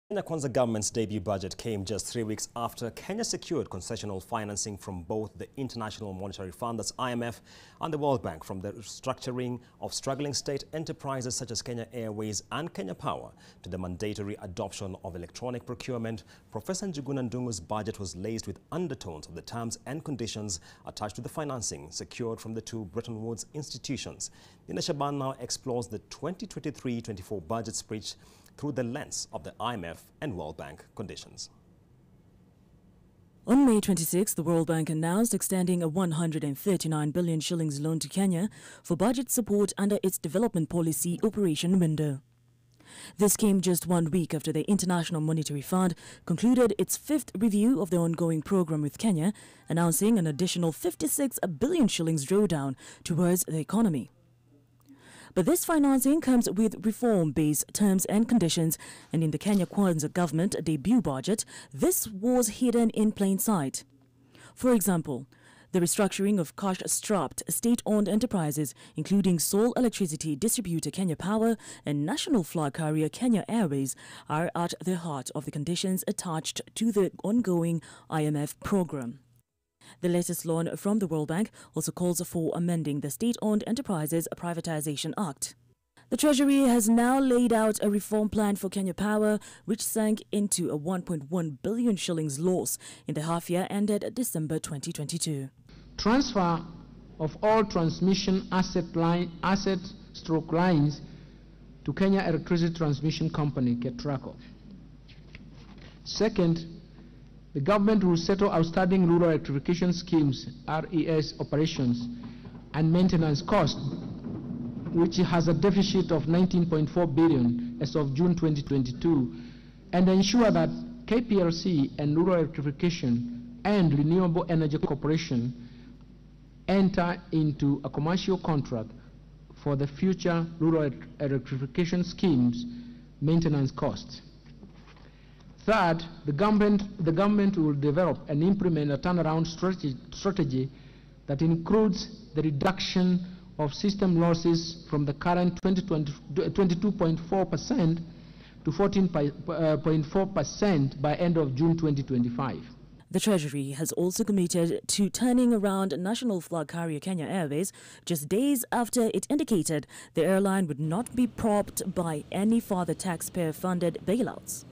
Kenya Kwanza government's debut budget came just 3 weeks after Kenya secured concessional financing from both the International Monetary Fund, that's IMF, and the World Bank from the restructuring of struggling state enterprises such as Kenya Airways and Kenya Power to the mandatory adoption of electronic procurement. Professor Njuguna Ndung'u's budget was laced with undertones of the terms and conditions attached to the financing secured from the two Bretton Woods institutions. Nina Shaban now explores the 2023-24 budget speech through the lens of the IMF and World Bank conditions. On May 26, the World Bank announced extending a 139 billion shillings loan to Kenya for budget support under its development policy operation window. This came just 1 week after the International Monetary Fund concluded its fifth review of the ongoing program with Kenya, announcing an additional 56 billion shillings drawdown towards the economy. But this financing comes with reform-based terms and conditions, and in the Kenya Kwanza government debut budget, this was hidden in plain sight. For example, the restructuring of cash-strapped state-owned enterprises, including sole electricity distributor Kenya Power and national flag carrier Kenya Airways, are at the heart of the conditions attached to the ongoing IMF program. The latest loan from the World Bank also calls for amending the State-Owned Enterprises Privatization Act. The Treasury has now laid out a reform plan for Kenya Power, which sank into a 1.1 billion shillings loss in the half-year ended December 2022. Transfer of all transmission asset/stroke lines to Kenya Electricity Transmission Company, KETRACO. Second, the government will settle outstanding rural electrification schemes, RES operations and maintenance costs, which has a deficit of 19.4 billion as of June 2022, and ensure that KPLC and Rural Electrification and Renewable Energy Corporation enter into a commercial contract for the future rural electrification schemes maintenance costs. Third, the government will develop and implement a turnaround strategy that includes the reduction of system losses from the current 22.4% to 14.4% by end of June 2025. The Treasury has also committed to turning around national flag carrier Kenya Airways just days after it indicated the airline would not be propped by any further taxpayer-funded bailouts.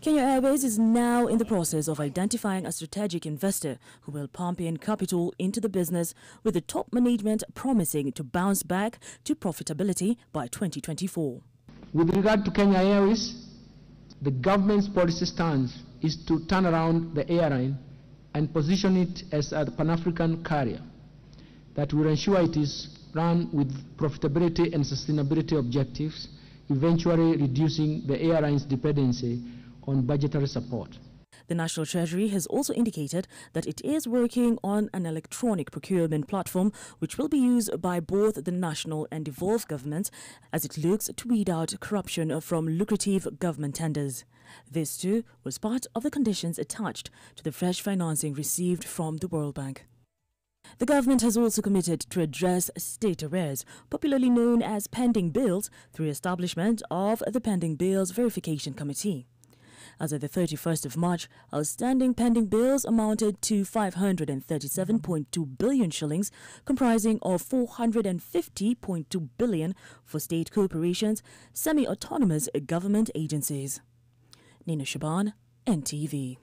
Kenya Airways is now in the process of identifying a strategic investor who will pump in capital into the business, with the top management promising to bounce back to profitability by 2024. With regard to Kenya Airways, the government's policy stance is to turn around the airline and position it as a Pan-African carrier that will ensure it is run with profitability and sustainability objectives, eventually reducing the airline's dependency on budgetary support. The National Treasury has also indicated that it is working on an electronic procurement platform which will be used by both the national and devolved governments as it looks to weed out corruption from lucrative government tenders. This too was part of the conditions attached to the fresh financing received from the World Bank. The government has also committed to address state arrears, popularly known as pending bills, through establishment of the Pending Bills Verification Committee. As of the 31st of March, outstanding pending bills amounted to 537.2 billion shillings, comprising of 450.2 billion for state corporations, semi-autonomous government agencies. Nina Shaban, NTV.